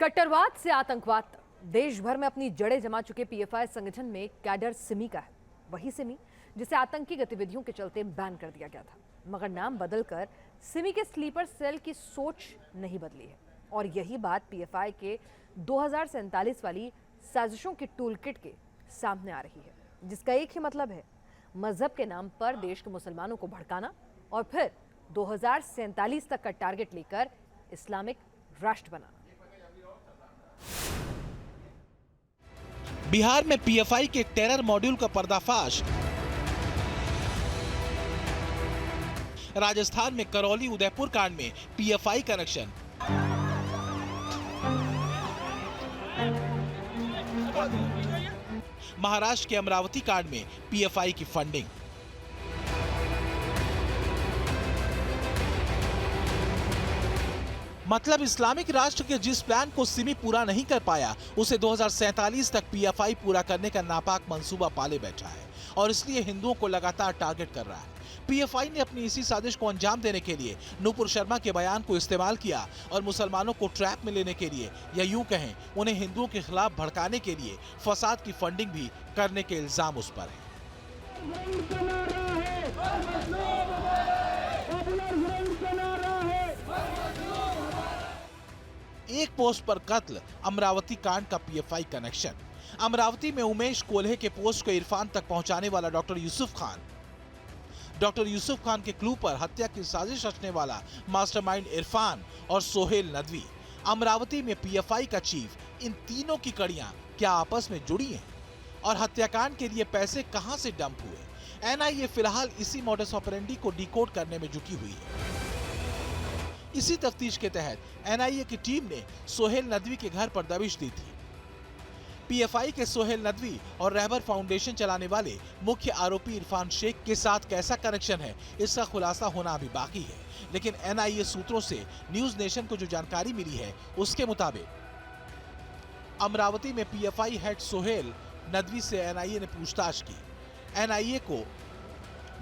कट्टरवाद से आतंकवाद तक देश भर में अपनी जड़ें जमा चुके पीएफआई संगठन में कैडर सिमी का है। वही सिमी जिसे आतंकी गतिविधियों के चलते बैन कर दिया गया था, मगर नाम बदलकर सिमी के स्लीपर सेल की सोच नहीं बदली है। और यही बात पीएफआई के 2047 वाली साजिशों की टूलकिट के सामने आ रही है, जिसका एक ही मतलब है, मजहब के नाम पर देश के मुसलमानों को भड़काना और फिर 2047 तक का टारगेट लेकर इस्लामिक राष्ट्र बनाना। बिहार में पीएफआई के टेरर मॉड्यूल का पर्दाफाश। राजस्थान में करौली उदयपुर कांड में पीएफआई कनेक्शन। महाराष्ट्र के अमरावती कांड में पीएफआई की फंडिंग। मतलब इस्लामिक राष्ट्र के जिस प्लान को सिमी पूरा नहीं कर पाया, उसे 2047 तक पीएफआई पूरा करने का नापाक मंसूबा पाले बैठा है और इसलिए हिंदुओं को लगातार टारगेट कर रहा है। पीएफआई ने अपनी इसी साजिश को अंजाम देने के लिए नूपुर शर्मा के बयान को इस्तेमाल किया और मुसलमानों को ट्रैप में लेने के लिए, या यूं कहें उन्हें हिंदुओं के खिलाफ भड़काने के लिए फसाद की फंडिंग भी करने के इल्जाम उस पर है। एक पोस्ट पर कत्ल, अमरावती कांड का पीएफआई कनेक्शन। अमरावती में उमेश कोल्हे के पोस्ट को इरफान तक पहुंचाने वाला डॉक्टर यूसुफ खान के क्लू पर हत्या की साजिश रचने वाला मास्टरमाइंड इरफान और सोहेल नदवी। अमरावती में पीएफआई का चीफ, इन तीनों की कड़ियां क्या आपस में जुड़ी हैं? और हत्याकांड के लिए पैसे कहां से डंप हुए? एनआईए फिलहाल इसी मॉडस ऑपरेंडी को डिकोड करने में जुटी हुई है। इसी तफ्तीश के तहत एनआईए की टीम ने सोहेल नदवी के घर पर दबिश दी थी। पीएफआई के सोहेल नदवी और रहबर फाउंडेशन चलाने वाले मुख्य आरोपी इरफान शेख के साथ कैसा कनेक्शन है, इसका खुलासा होना अभी बाकी है। लेकिन एनआईए सूत्रों से न्यूज नेशन को जो जानकारी मिली है, उसके मुताबिक अमरावती में पीएफआई हेड सोहेल नदवी से एनआईए ने पूछताछ की। एनआईए को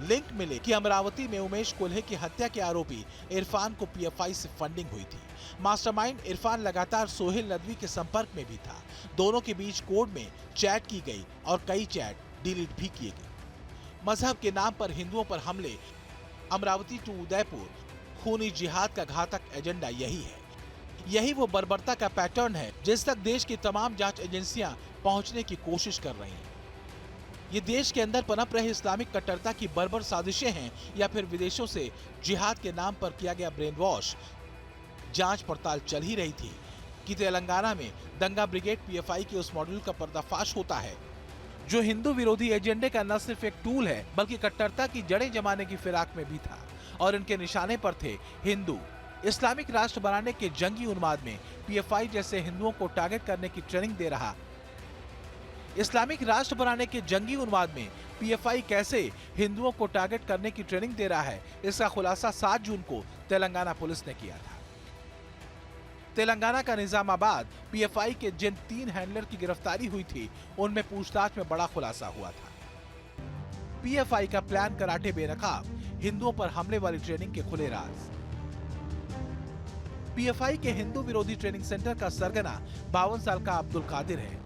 लिंक मिले कि अमरावती में उमेश कोल्हे की हत्या के आरोपी इरफान को पीएफआई से फंडिंग हुई थी। मास्टरमाइंड इरफान लगातार सोहेल नदवी के संपर्क में भी था। दोनों के बीच कोड में चैट की गई और कई चैट डिलीट भी किए गए। मजहब के नाम पर हिंदुओं पर हमले, अमरावती टू उदयपुर, खूनी जिहाद का घातक एजेंडा यही है। यही वो बर्बरता का पैटर्न है जिस तक देश की तमाम जांच एजेंसियां पहुंचने की कोशिश कर रही हैं। ये देश के अंदर पनप रहे इस्लामिक कट्टरता की बर्बर साजिशें हैं या फिर विदेशों से जिहाद के नाम पर किया गया ब्रेन वॉश। जांच पड़ताल चल ही रही थी कि तेलंगाना में दंगा ब्रिगेड पीएफआई के उस मॉड्यूल का पर्दाफाश होता है जो हिंदू विरोधी एजेंडे का न सिर्फ एक टूल है, बल्कि कट्टरता की जड़ें जमाने की फिराक में भी था। और इनके निशाने पर थे हिंदू। इस्लामिक राष्ट्र बनाने के जंगी उन्माद में पीएफआई जैसे हिंदुओं को टारगेट करने की ट्रेनिंग दे रहा। इस्लामिक राष्ट्र बनाने के जंगी उन्माद में पीएफआई कैसे हिंदुओं को टारगेट करने की ट्रेनिंग दे रहा है, इसका खुलासा 7 जून को तेलंगाना पुलिस ने किया था। तेलंगाना का निजामाबाद पीएफआई के जिन 3 हैंडलर की गिरफ्तारी हुई थी, उनमें पूछताछ में बड़ा खुलासा हुआ था। पीएफआई का प्लान कराटे बेनकाब, हिंदुओं पर हमले वाली ट्रेनिंग के खुले राज। पीएफआई के हिंदू विरोधी ट्रेनिंग सेंटर का सरगना 52 साल का अब्दुल कादिर है।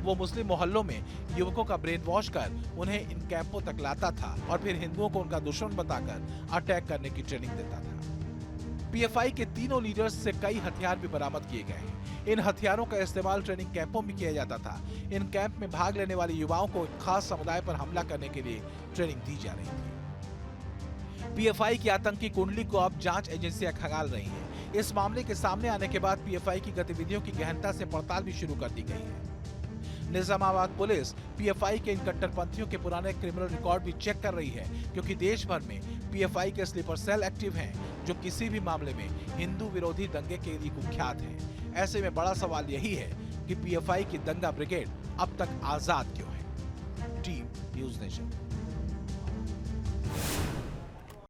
वो मुस्लिम मोहल्लों में युवकों का ब्रेन वॉश कर उन्हें इन कैंपों तक लाता था और फिर हिंदुओं को उनका दुश्मन बताकर अटैक करने की ट्रेनिंग देता था। पीएफआई के तीनों लीडर्स से कई हथियार भी बरामद किए गए हैं। इन हथियारों का इस्तेमाल ट्रेनिंग कैंपों में किया जाता था। इन कैंप में भाग लेने वाले युवाओं को एक खास समुदाय पर हमला करने के लिए ट्रेनिंग दी जा रही थी। पीएफआई की आतंकी कुंडली को अब जांच एजेंसियां खंगाल रही हैं। इस मामले के सामने आने के बाद पीएफआई की गतिविधियों की गहनता से पड़ताल भी शुरू कर दी गई है। निजामाबाद पुलिस पीएफआई के इन कट्टरपंथियों के पुराने क्रिमिनल रिकॉर्ड भी चेक कर रही है, क्योंकि देश भर में पीएफआई के स्लीपर सेल एक्टिव हैं, जो किसी भी मामले में हिंदू विरोधी दंगे के लिए कुख्यात हैं। ऐसे में बड़ा सवाल यही है कि पीएफआई की दंगा ब्रिगेड अब तक आजाद क्यों है? Team news nation.